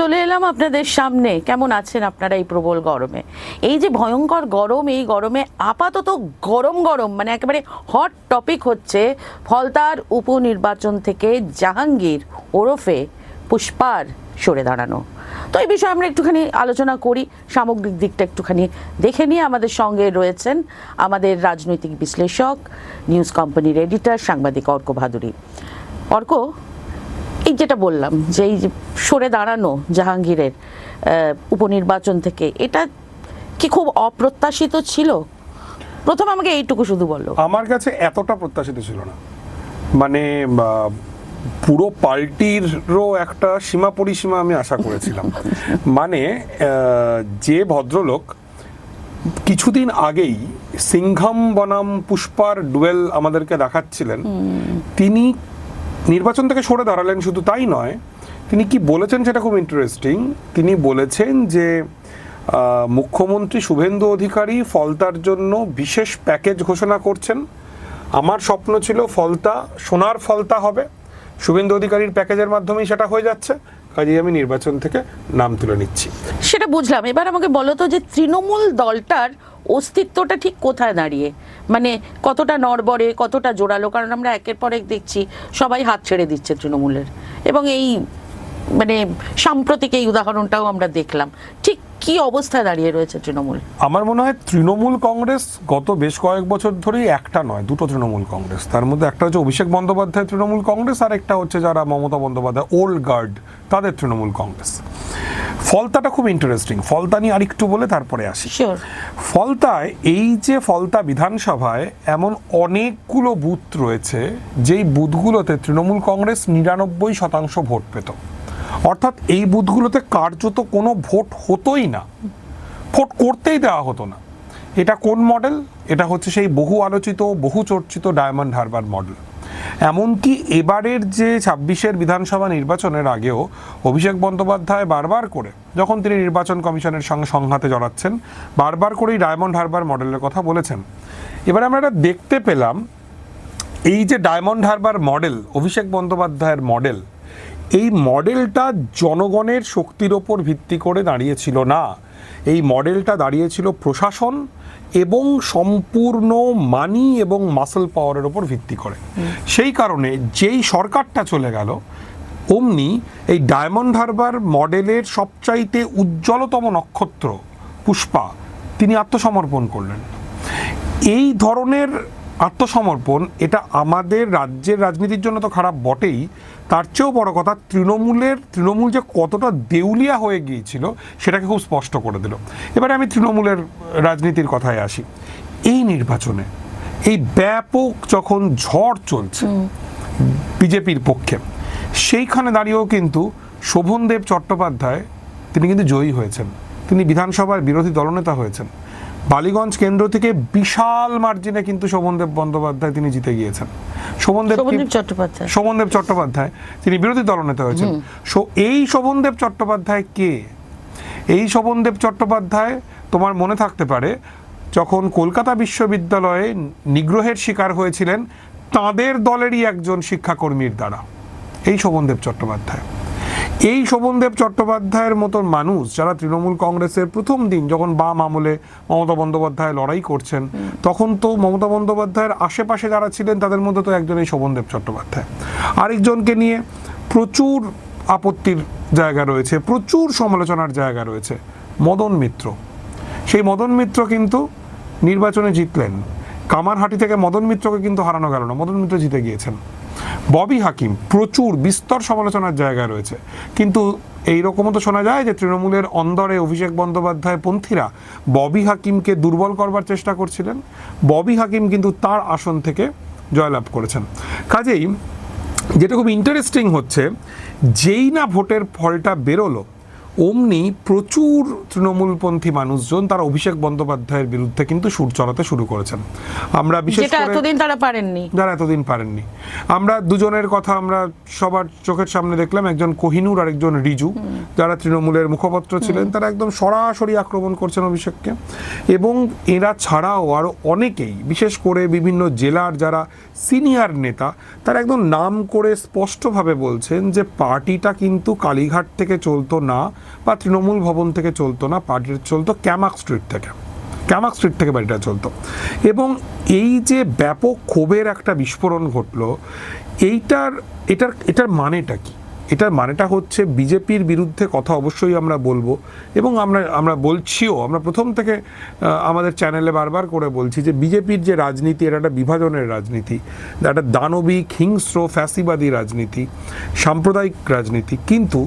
চলে এলাম আপনাদের সামনে। কেমন আছেন আপনারা এই প্রবল গরমে? এই যে ভয়ঙ্কর গরম, এই গরমে আপাতত গরম গরম মানে একেবারে হট টপিক হচ্ছে ফলতার উপনির্বাচন থেকে জাহাঙ্গীর ওরফে পুষ্পার সরে দাঁড়ানো। তো এই বিষয়ে আমরা একটুখানি আলোচনা করি, সামগ্রিক দিকটা একটুখানি দেখে নিয়ে আমাদের সঙ্গে রয়েছেন আমাদের রাজনৈতিক বিশ্লেষক, নিউজ কোম্পানির এডিটর, সাংবাদিক অর্ক ভাদুরী। অর্ক, এই যেটা বললাম যে এই সরে দাঁড়ানো জাহাঙ্গীরের উপনির্বাচন থেকে, এটা কি খুব অপ্রত্যাশিত ছিল? প্রথম আমাকে এইটুকু শুধু বললো। আমার কাছে এতটা প্রত্যাশিত ছিল না, মানে পুরো পার্টিরও একটা সীমা পরিসীমা আমি আশা করেছিলাম। মানে যে ভদ্রলোক কিছুদিন আগেই সিংঘম বনাম পুষ্পার ডুয়েল আমাদেরকে দেখাচ্ছিলেন, তিনি নির্বাচন থেকে সরে দাঁড়ালেন। শুধু তাই নয়, তিনি কি বলেছেন সেটা খুব ইন্টারেস্টিং। তিনি বলেছেন যে মুখ্যমন্ত্রী শুভেন্দু অধিকারী ফলতার জন্য বিশেষ প্যাকেজ ঘোষণা করছেন। আমার স্বপ্ন ছিল ফলতা সোনার ফলতা হবে, শুভেন্দু অধিকারীর প্যাকেজের মাধ্যমেই সেটা হয়ে যাচ্ছে, কাজেই আমি নির্বাচন থেকে নাম তুলে নিচ্ছি। সেটা বুঝলাম। এবার আমাকে বলো তো যে তৃণমূল দলটার অস্তিত্বটা ঠিক কোথায় দাঁড়িয়ে, মানে কতটা নড়বড়ে, কতটা জোরালো? কারণ আমরা একের পর এক দেখছি সবাই হাত ছেড়ে দিচ্ছে তৃণমূলের, এবং এই মানে সাম্প্রতিক এই উদাহরণটাও আমরা দেখলাম। ঠিক কি অবস্থায় দাঁড়িয়ে রয়েছে তৃণমূল? আমার মনে হয় তৃণমূল কংগ্রেস গত বেশ কয়েক বছর ধরেই একটা নয়, দুটো তৃণমূল কংগ্রেস। তার মধ্যে একটা হচ্ছে অভিষেক বন্দ্যোপাধ্যায় তৃণমূল কংগ্রেস, আর একটা হচ্ছে যারা মমতা বন্দ্যোপাধ্যায় ওল্ড গার্ড তাদের তৃণমূল কংগ্রেস। ফলতাটা খুব ইন্টারেস্টিং। ফলতা নিয়ে আরেকটু বলে তারপরে আসি। ফলতায় এই যে ফলতা বিধানসভায় এমন অনেকগুলো বুথ রয়েছে যেই বুথগুলোতে তৃণমূল কংগ্রেস 99% ভোট পেত। অর্থাৎ এই বুথগুলোতে কার্যত কোনো ভোট হতোই না, ভোট করতেই দেওয়া হতো না। এটা কোন মডেল? এটা হচ্ছে সেই বহু আলোচিত, বহু চর্চিত ডায়মন্ড হারবার মডেল। এমনকি এবারের যে 26-এর বিধানসভা নির্বাচনের আগেও অভিষেক বন্দ্যোপাধ্যায় বারবার করে, যখন তিনি নির্বাচন কমিশনের সঙ্গে সংঘাতে জড়াচ্ছেন, বারবার করেই ডায়মন্ড হারবার মডেলের কথা বলেছেন। এবারে আমরা এটা দেখতে পেলাম, এই যে ডায়মন্ড হারবার মডেল, অভিষেক বন্দ্যোপাধ্যায়ের মডেল, এই মডেলটা জনগণের শক্তির ওপর ভিত্তি করে দাঁড়িয়েছিল না। এই মডেলটা দাঁড়িয়েছিল প্রশাসন এবং সম্পূর্ণ মানি এবং মাসল পাওয়ারের ওপর ভিত্তি করে। সেই কারণে যেই সরকারটা চলে গেল, অমনি এই ডায়মন্ড হারবার মডেলের সবচাইতে উজ্জ্বলতম নক্ষত্র পুষ্পা, তিনি আত্মসমর্পণ করলেন। এই ধরনের আত্মসমর্পণ, এটা আমাদের রাজ্যের রাজনীতির জন্য তো খারাপ বটেই, তার চেয়েও বড় কথা তৃণমূল যে কতটা দেউলিয়া হয়ে গিয়েছিল সেটাকে খুব স্পষ্ট করে দিল। এবারে আমি তৃণমূলের রাজনীতির কথায় আসি। এই নির্বাচনে এই ব্যাপক যখন ঝড় চলছে বিজেপির পক্ষে, সেইখানে দাঁড়িয়েও কিন্তু শোভনদেব চট্টোপাধ্যায় তিনি কিন্তু জয়ী হয়েছেন। তিনি বিধানসভার বিরোধী দলনেতা হয়েছেন। বালিগঞ্জ কেন্দ্র থেকে বিশাল মার্জিনে কিন্তু শোভনদেব বন্দ্যোপাধ্যায় তিনি জিতে গিয়েছেন। শোভনদেব চট্টোপাধ্যায় তিনি বিরোধী দলনেতা হয়েছেন। এই শোভনদেব চট্টোপাধ্যায় কে? এই শোভনদেব চট্টোপাধ্যায়, তোমার মনে থাকতে পারে, যখন কলকাতা বিশ্ববিদ্যালয়ে নিগ্রহের শিকার হয়েছিলেন তাদের দলেরই একজন শিক্ষাকর্মীর দ্বারা। এই শোভনদেব চট্টোপাধ্যায়, এই শোভনদেব চট্টোপাধ্যায়ের মতন মানুষ যারা তৃণমূল কংগ্রেসের প্রথম দিন যখন বাম আমলে মমতা বন্দ্যোপাধ্যায় লড়াই করছেন, তখন তো মমতা বন্দ্যোপাধ্যায়ের আশেপাশে যারা ছিলেন তাদের মধ্যে তো একজন এই শোভনদেব চট্টোপাধ্যায়। আরেকজনকে নিয়ে প্রচুর আপত্তির জায়গা রয়েছে, প্রচুর সমালোচনার জায়গা রয়েছে, মদন মিত্র। সেই মদন মিত্র কিন্তু নির্বাচনে জিতলেন। কামারহাটি থেকে মদন মিত্রকে কিন্তু হারানো গেল না, মদন মিত্র জিতে গিয়েছেন। ববি হাকিম, প্রচুর বিস্তর সমালোচনার জায়গা রয়েছে, কিন্তু এইরকমও তো শোনা যায় যে তৃণমূলের অন্দরে অভিষেক বন্দ্যোপাধ্যায় পন্থীরা ববি হাকিমকে দুর্বল করবার চেষ্টা করছিলেন। ববি হাকিম কিন্তু তার আসন থেকে জয়লাভ করেছেন। কাজেই যেটা খুব ইন্টারেস্টিং হচ্ছে, যেই না ভোটের ফলটা বেরোলো, অমনি প্রচুর তৃণমূলপন্থী মানুষজন তারা অভিষেক বন্দ্যোপাধ্যায়ের বিরুদ্ধে কিন্তু সুর চড়াতে শুরু করেছেন। আমরা বিশেষ যেটা করে এতদিন তারা পারেননি, যারা এতদিন পারেননি, আমরা দুজনের কথা আমরা সবার চোখের সামনে দেখলাম, একজন কোহিনূর আর একজন রিজু, যারা তৃণমূলের মুখপাত্র ছিলেন, তারা একদম সরাসরি আক্রমণ করছেন অভিষেককে। এবং এরা ছাড়াও আরও অনেকেই, বিশেষ করে বিভিন্ন জেলার যারা সিনিয়র নেতা, তারা একদম নাম করে স্পষ্টভাবে বলছেন যে পার্টিটা কিন্তু কালীঘাট থেকে চলতো না বা তৃণমূল ভবন থেকে চলতো না, পার্টিটা চলতো ক্যামাক স্ট্রিট থেকে বাড়িটা চলতো। এবং এই যে ব্যাপক ক্ষোভের একটা বিস্ফোরণ ঘটলো, এটার মানেটা কি? এটার মানেটা হচ্ছে বিজেপির বিরুদ্ধে কথা অবশ্যই আমরা বলবো, এবং আমরা বলছিও, আমরা প্রথম থেকে আমাদের চ্যানেলে বারবার করে বলছি যে বিজেপির যে রাজনীতি, এটা একটা বিভাজনের রাজনীতি, একটা দানবিক হিংস্র ফ্যাসিবাদী রাজনীতি, সাম্প্রদায়িক রাজনীতি। কিন্তু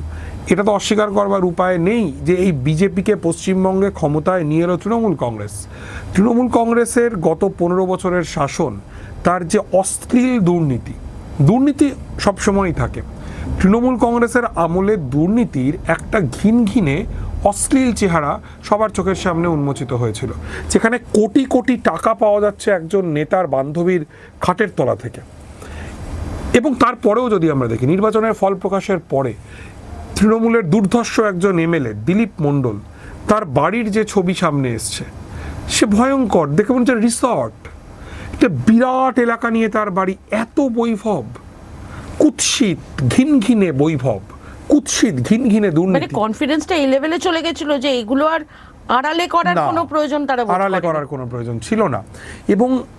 এটা তো অস্বীকার করবার উপায় নেই যে এই বিজেপিকে পশ্চিমবঙ্গে ক্ষমতায় নিয়ে এলো তৃণমূল কংগ্রেসের গত 15 বছরের শাসন, তার যে অশ্লীল দুর্নীতি সবসময়ই থাকে। তৃণমূল কংগ্রেসের আমলে দুর্নীতির একটা ঘিনঘিনে অশ্লীল চেহারা সবার চোখের সামনে উন্মোচিত হয়েছিল, যেখানে কোটি কোটি টাকা পাওয়া যাচ্ছে একজন নেতার বান্ধবীর খাটের তলা থেকে। এবং তারপরেও যদি আমরা দেখি, নির্বাচনের ফল প্রকাশের পরে তৃণমূলের দুর্ধর্ষ একজন এমএলএ দিলীপ মণ্ডল, তার বাড়ির যে ছবি সামনে এসছে, সে ভয়ঙ্কর। দেখে মনে হচ্ছে রিসর্ট, একটা বিরাট এলাকা নিয়ে তার বাড়ি, এত বৈভব, কুৎসিত ঘিনঘিনে বৈভব, কুৎসিত ঘিনঘিনে মানে দুর্নীতি। কনফিডেন্সটা এই লেভেলে চলে গেছিল যে এগুলো আর আড়ালে করার কোনো প্রয়োজন তারা বোধ আড়ালে করেনি। করার কোনো প্রয়োজন ছিল না।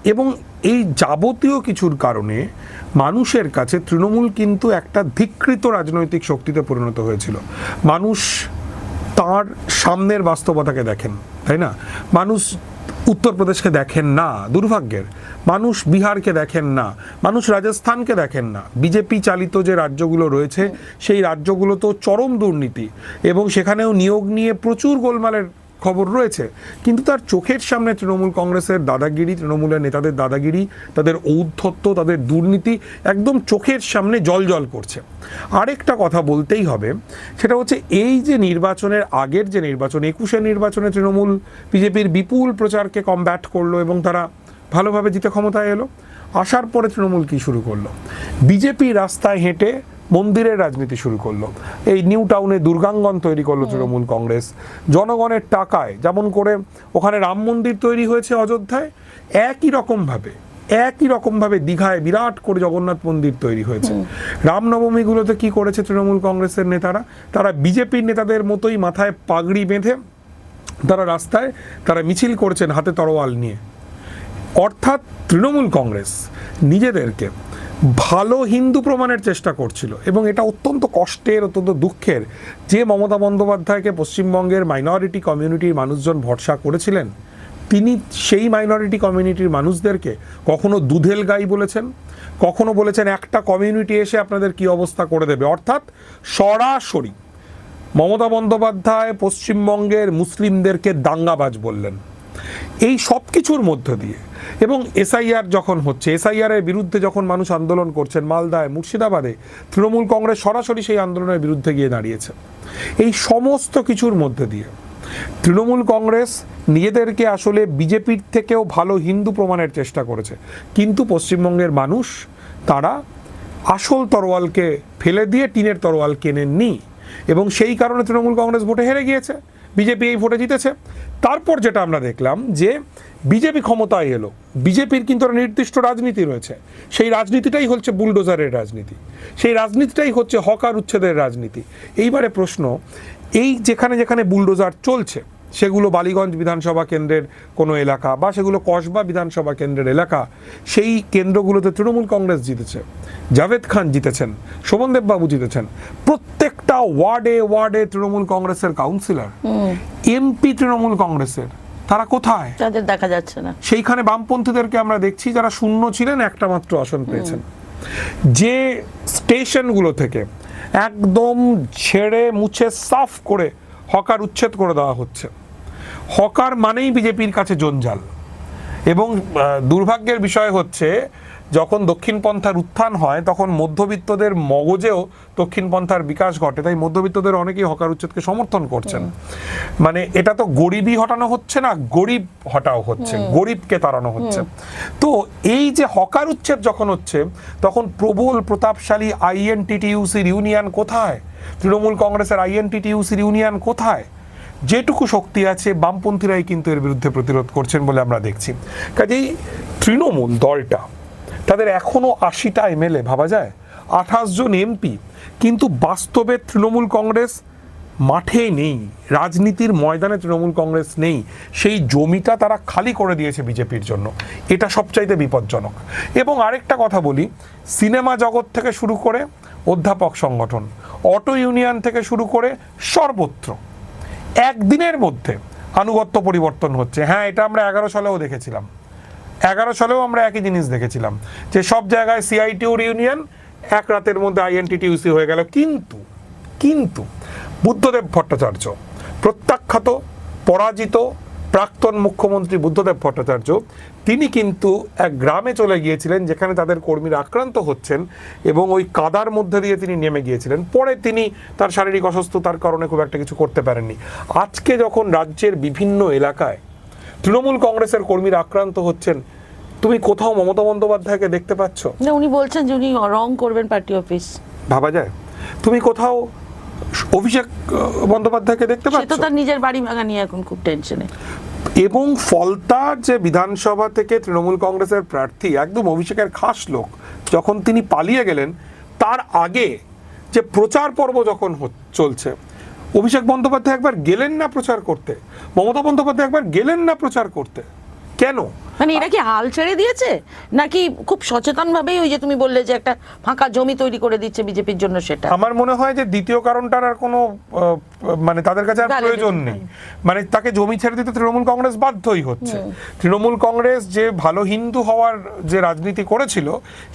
এবং এই যাবতীয় কিছুর কারণে মানুষের কাছে তৃণমূল কিন্তু একটা ধিকৃত রাজনৈতিক শক্তিতে পরিণত হয়েছিল। মানুষ তার সামনের বাস্তবতাকে দেখেন, তাই না? মানুষ উত্তরপ্রদেশকে দেখেন না, দুর্ভাগ্যের। মানুষ বিহারকে দেখেন না, মানুষ রাজস্থানকে দেখেন না। বিজেপি চালিত যে রাজ্যগুলো রয়েছে, সেই রাজ্যগুলো তো চরম দুর্নীতি, এবং সেখানেও নিয়োগ নিয়ে প্রচুর গোলমালের খবর রয়েছে। কিন্তু তার চোখের সামনে তৃণমূল কংগ্রেসের দাদাগিরি, তৃণমূলের নেতাদের দাদাগিরি, তাদের ঔদ্ধত্য, তাদের দুর্নীতি একদম চোখের সামনে জল করছে। আরেকটা কথা বলতেই হবে, সেটা হচ্ছে এই যে নির্বাচনের আগের যে নির্বাচন, 21-এর নির্বাচনে তৃণমূল বিজেপির বিপুল প্রচারকে কমব্যাট করলো এবং তারা ভালোভাবে জিতে ক্ষমতায় এলো। আসার পরে তৃণমূল কি শুরু করলো? বিজেপি রাস্তায় হেঁটে মন্দিরের রাজনীতি শুরু করলো। এই নিউ টাউনে দুর্গাঙ্গন তৈরি করলো তৃণমূল কংগ্রেস জনগণের টাকায়। যেমন করে ওখানে রাম মন্দির তৈরি হয়েছে অযোধ্যায়, একই রকমভাবে দীঘায় বিরাট করে জগন্নাথ মন্দির তৈরি হয়েছে। রামনবমীগুলোতে কি করেছে তৃণমূল কংগ্রেসের নেতারা? তারা বিজেপির নেতাদের মতোই মাথায় পাগড়ি বেঁধে তারা রাস্তায় তারা মিছিল করেছেন হাতে তরোয়াল নিয়ে। অর্থাৎ তৃণমূল কংগ্রেস নিজেদেরকে ভালো হিন্দু প্রমাণের চেষ্টা করছিল, এবং এটা অত্যন্ত কষ্টের, অত্যন্ত দুঃখের যে মমতা বন্দ্যোপাধ্যায়কে পশ্চিমবঙ্গের মাইনরিটি কমিউনিটির মানুষজন ভরসা করেছিলেন, তিনি সেই মাইনরিটি কমিউনিটির মানুষদেরকে কখনো দুধেল গাই বলেছেন, কখনো বলেছেন একটা কমিউনিটি এসে আপনাদের কি অবস্থা করে দেবে। অর্থাৎ সরাসরি মমতা বন্দ্যোপাধ্যায় পশ্চিমবঙ্গের মুসলিমদেরকে দাঙ্গাবাজ বললেন। এই সব কিছুর মধ্য দিয়ে, এবং এসআইআর যখন হচ্ছে, এসআইআরের বিরুদ্ধে যখন মানুষ আন্দোলন করছেন মালদায়, মুর্শিদাবাদে, তৃণমূল কংগ্রেস সরাসরি সেই আন্দোলনের বিরুদ্ধে গিয়ে দাঁড়িয়েছে। এই সমস্ত কিছুর মধ্যে দিয়ে তৃণমূল কংগ্রেস নিজেদেরকে আসলে বিজেপির থেকেও ভালো হিন্দু প্রমাণের চেষ্টা করেছে। কিন্তু পশ্চিমবঙ্গের মানুষ তারা আসল তরোয়ালকে ফেলে দিয়ে টিনের তরোয়াল কেনেননি, এবং সেই কারণে তৃণমূল কংগ্রেস ভোটে হেরে গিয়েছে, বিজেপি এই ভোটে জিতেছে। তারপর যেটা আমরা দেখলাম যে বিজেপি ক্ষমতায় এলো, বিজেপির কিন্তু একটা নির্দিষ্ট রাজনীতি রয়েছে, সেই রাজনীতিটাই হচ্ছে বুলডোজারের রাজনীতি, সেই রাজনীতিটাই হচ্ছে হকার উচ্ছেদের রাজনীতি। এইবারে প্রশ্ন, এই যেখানে যেখানে বুলডোজার চলছে, সেগুলো বালিগঞ্জ বিধানসভা কেন্দ্রের কোনো এলাকা বা সেগুলো কসবা বিধানসভা কেন্দ্রের এলাকা, সেই কেন্দ্রগুলোতে তৃণমূল কংগ্রেস জিতেছে, জাভেদ খান জিতেছেন, শোভনদেব বাবু জিতেছেন। প্রত্যেকটা ওয়ার্ডে তৃণমূল কংগ্রেসের কাউন্সিলর, এমপি তৃণমূল কংগ্রেসের, তারা কোথায়? তাদের দেখা যাচ্ছে না। সেইখানে বামপন্থীদেরকে আমরা দেখছি যারা শূন্য ছিলেন, একটা মাত্র আসন পেয়েছেন। যে স্টেশনগুলো থেকে একদম ছেড়ে মুছে সাফ করে হকার উচ্ছেদ করে দেওয়া হচ্ছে। হকার মানেই বিজেপির কাছে জঞ্জাল। এবং দুর্ভাগ্যের বিষয় হচ্ছে যখন দক্ষিণপন্থার উত্থান হয় তখন মধ্যবিত্তদের মগজেও দক্ষিণপন্থার বিকাশ ঘটে, তাই মধ্যবিত্তদের অনেকেই হকার উচ্ছেদকে সমর্থন করছেন। মানে এটা তো গরিবই হটানো হচ্ছে না, গরিব হটাও হচ্ছে, গরিবকে তাড়ানো হচ্ছে। তো এই যে হকার উচ্ছেদ যখন হচ্ছে তখন প্রবল প্রতাপশালী আইএনটিটিইউসির ইউনিয়ন কোথায়, তৃণমূল কংগ্রেসের আইএনটিটিইউসির ইউনিয়ন কোথায়? যেটুকু শক্তি আছে বামপন্থীরাই কিন্তু এর বিরুদ্ধে প্রতিরোধ করছেন বলে আমরা দেখছি। কাজেই তৃণমূল দলটা, তাদের এখনো 80টা এমএলএ ভাবা যায়, 28 জন এমপি, কিন্তু বাস্তবে তৃণমূল কংগ্রেস মাঠে নেই, রাজনীতির ময়দানে তৃণমূল কংগ্রেস নেই, সেই জমিটা তারা খালি করে দিয়েছে বিজেপির জন্য। এটা সবচাইতে বিপজ্জনক। এবং আরেকটা কথা বলি, সিনেমা জগৎ থেকে শুরু করে অধ্যাপক সংগঠন, অটো ইউনিয়ন থেকে শুরু করে সর্বত্র একদিনের মধ্যে আনুগত্য পরিবর্তন হচ্ছে। হ্যাঁ, এটা আমরা 11 সালেও দেখেছিলাম, 11 সালেও আমরা একই জিনিস দেখেছিলাম যে সব জায়গায় সিআইটিউর ইউনিয়ন এক রাতের মধ্যে আইএনটিটিইউসি হয়ে গেল। কিন্তু বুদ্ধদেব ভট্টাচার্য, প্রত্যাখ্যাত পরাজিত প্রাক্তন মুখ্যমন্ত্রী বুদ্ধদেব ভট্টাচার্য, তিনি কিন্তু এক গ্রামে চলে গিয়েছিলেন যেখানে তাদের কর্মীরা আক্রান্ত হচ্ছেন এবং ওই কাদার মধ্যে দিয়ে তিনি নেমে গিয়েছিলেন। পরে তিনি তার শারীরিক অসুস্থতার কারণে খুব একটা কিছু করতে পারেননি। আজকে যখন রাজ্যের বিভিন্ন এলাকায় তৃণমূল কংগ্রেসের কর্মীরা আক্রান্ত হচ্ছেন, তুমি কোথাও মমতা বন্দ্যোপাধ্যায়কে দেখতে পাচ্ছ? না, উনি বলছেন যে উনি রং করবেন পার্টি অফিস। ভাবা যায়? তুমি কোথাও অভিষেক বন্দ্যোপাধ্যায়কে দেখতে পাচ্ছ? সে তো তার নিজের বাড়ি ভাঙা নিয়ে এখন খুব টেনশনে। এবং ফলতার যে বিধানসভা থেকে তৃণমূল কংগ্রেসের প্রার্থী, একদম অভিষেকের খাস লোক, যখন তিনি পালিয়ে গেলেন তার আগে যে প্রচার পর্ব যখন চলছে, অভিষেক বন্দ্যোপাধ্যায় একবার গেলেন না প্রচার করতে, মমতা বন্দ্যোপাধ্যায় একবার গেলেন না প্রচার করতে। কেন? মানে এরা কি হাল ছেড়ে দিয়েছে নাকি খুব সচেতন ভাবেই ওই যে তুমি বললে যে একটা ফাঁকা জমি তৈরি করে দিচ্ছে বিজেপির জন্য? সেটা আমার মনে হয় যে দ্বিতীয় কারণটার আর কোনো মানে তাদের কাছে আর প্রয়োজন নেই। মানে তাকে জমি ছেড়ে দিতে তৃণমূল কংগ্রেস বাধ্যই হচ্ছে। তৃণমূল কংগ্রেস যে ভালো হিন্দু হওয়ার যে রাজনীতি করেছিল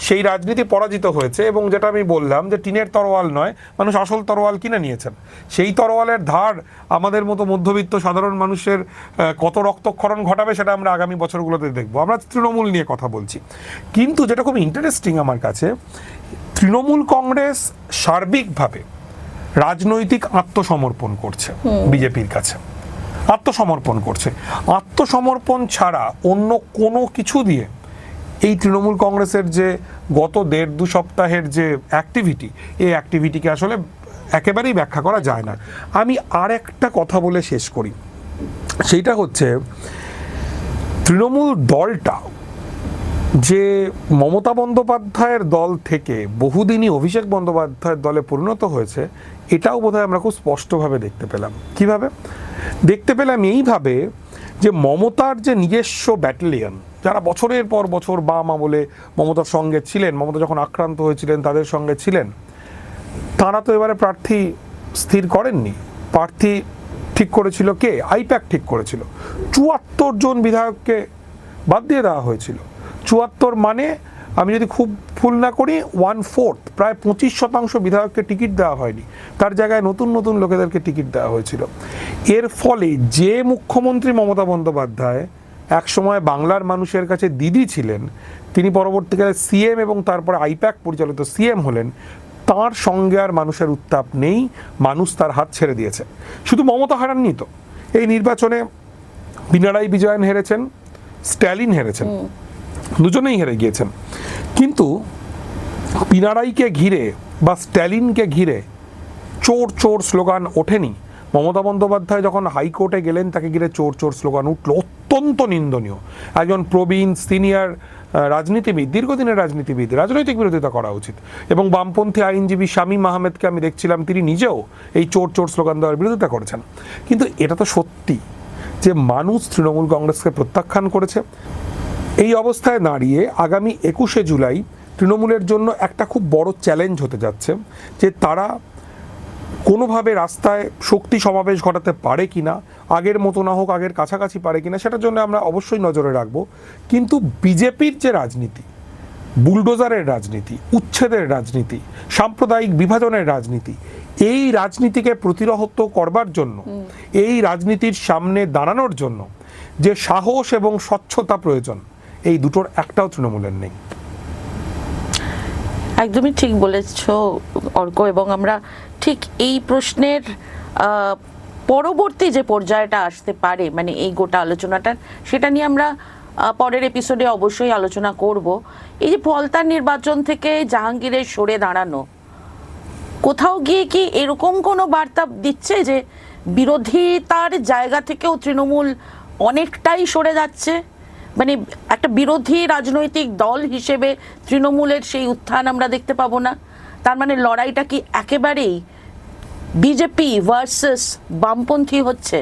সেই রাজনীতি পরাজিত হয়েছে। এবং যেটা আমি বললাম যে টিনের তরোয়াল নয়, মানুষ আসল তরোয়াল কিনে নিয়েছেন। সেই তরোয়ালের ধার আমাদের মতো মধ্যবিত্ত সাধারণ মানুষের কত রক্তক্ষরণ ঘটাবে সেটা আমরা আগামী বছরগুলোতে দেখবো। আমরা তৃণমূল নিয়ে কথা বলছি, কিন্তু যেটা খুব ইন্টারেস্টিং আমার কাছে, তৃণমূল কংগ্রেস সার্বিকভাবে রাজনৈতিক আত্মসমর্পণ করছে বিজেপির কাছে, আত্মসমর্পণ করছে। আত্মসমর্পণ ছাড়া অন্য কোনো কিছু দিয়ে এই তৃণমূল কংগ্রেসের যে গত 1.5-2 সপ্তাহের যে অ্যাক্টিভিটি, এই অ্যাক্টিভিটিকে আসলে একেবারেই ব্যাখ্যা করা যায় না। আমি আর একটা কথা বলে শেষ করি, সেইটা হচ্ছে তৃণমূল দলটা যে মমতা বন্দ্যোপাধ্যায়ের দল থেকে বহুদিনই অভিষেক বন্দ্যোপাধ্যায়ের দলে পরিণত হয়েছে, এটাও বোধহয় আমরা খুব স্পষ্টভাবে দেখতে পেলাম। কিভাবে দেখতে পেলাম? এইভাবে যে মমতার যে নিজস্ব ব্যাটালিয়ন, যারা বছরের পর বছর বাম আমলে মমতার সঙ্গে ছিলেন, মমতা যখন আক্রান্ত হয়েছিলেন তাদের সঙ্গে ছিলেন, তারা তো এবারে প্রার্থী স্থির করেননি। প্রার্থী ঠিক করেছিল কে? আইপ্যাক ঠিক করেছিল। 74 জন বিধায়ককে বাদ দিয়ে দেওয়া হয়েছিল। 74 মানে আমি যদি খুব ভুল না করি 1/4, প্রায় 25% বিধায়ককে টিকিট দেওয়া হয়নি, তার জায়গায় নতুন নতুন লোকেদেরকে টিকিট দেওয়া হয়েছিল। এর ফলে যে মুখ্যমন্ত্রী মমতা বন্দ্যোপাধ্যায় একসময় বাংলার মানুষের কাছে দিদি ছিলেন, তিনি পরবর্তীকালে সিএম এবং তারপরে আইপ্যাক পরিচালিত সিএম হলেন, তার সঙ্গে আর মানুষের উত্তাপ নেই। মানুষ তার হাত ছেড়ে দিয়েছে। শুধু মমতা হারাননি তো, এই নির্বাচনে পিনারাই বিজয়ন হেরেছেন, স্ট্যালিন হেরেছেন, দুজনেই হেরে গিয়েছেন। কিন্তু পিনারাইকে ঘিরে বা স্ট্যালিনকে ঘিরে চোর চোর স্লোগান ওঠেনি। মমতা বন্দ্যোপাধ্যায় যখন হাইকোর্টে গেলেন তাকে ঘিরে চোর চোর স্লোগান উঠল, অত্যন্ত নিন্দনীয়। একজন প্রবীণ সিনিয়র রাজনীতিবিদ, দীর্ঘদিনের রাজনীতিবিদ, রাজনৈতিক বিরোধিতা করা উচিত। এবং বামপন্থী আইনজীবী শামীম আহমেদকে আমি দেখছিলাম, তিনি নিজেও এই চোর চোর স্লোগান দেওয়ার বিরোধিতা করেছেন। কিন্তু এটা তো সত্যি যে মানুষ তৃণমূল কংগ্রেসকে প্রত্যাখ্যান করেছে। এই অবস্থায় দাঁড়িয়ে আগামী 21শে জুলাই তৃণমূলের জন্য একটা খুব বড় চ্যালেঞ্জ হতে যাচ্ছে যে তারা কোনোভাবে রাস্তায় শক্তি সমাবেশ ঘটাতে পারে কিনা, আগের মতো না হোক আগের কাছাকাছি পারে কিনা, সেটার জন্য আমরা অবশ্যই নজরে রাখবো। কিন্তু বিজেপির যে রাজনীতি, বুলডোজারের রাজনীতি, উচ্ছেদের রাজনীতি, সাম্প্রদায়িক বিভাজনের রাজনীতি, এই রাজনীতিকে প্রতিহত করবার জন্য, এই রাজনীতির সামনে দাঁড়ানোর জন্য যে সাহস এবং স্বচ্ছতা প্রয়োজন, এই দুটোর একটাও তৃণমূলের নেই। একদমই ঠিক বলেছ অর্ক, এবং আমরা ঠিক এই প্রশ্নের পরবর্তী যে পর্যায়টা আসতে পারে, মানে এই গোটা আলোচনাটা, সেটা নিয়ে আমরা পরের এপিসোডে অবশ্যই আলোচনা করব। এই যে ফলতার নির্বাচন থেকে জাহাঙ্গীরের সরে দাঁড়ানো, কোথাও গিয়ে কি এরকম কোনো বার্তা দিচ্ছে যে বিরোধিতার জায়গা থেকেও তৃণমূল অনেকটাই সরে যাচ্ছে? মানে একটা বিরোধী রাজনৈতিক দল হিসেবে তৃণমূলের সেই উত্থান আমরা দেখতে পাবো না? তার মানে লড়াইটা কি একেবারেই বিজেপি ভার্সেস বামপন্থী হচ্ছে?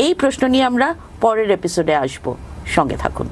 এই প্রশ্ন নিয়ে আমরা পরের এপিসোডে আসব, সঙ্গে থাকুন।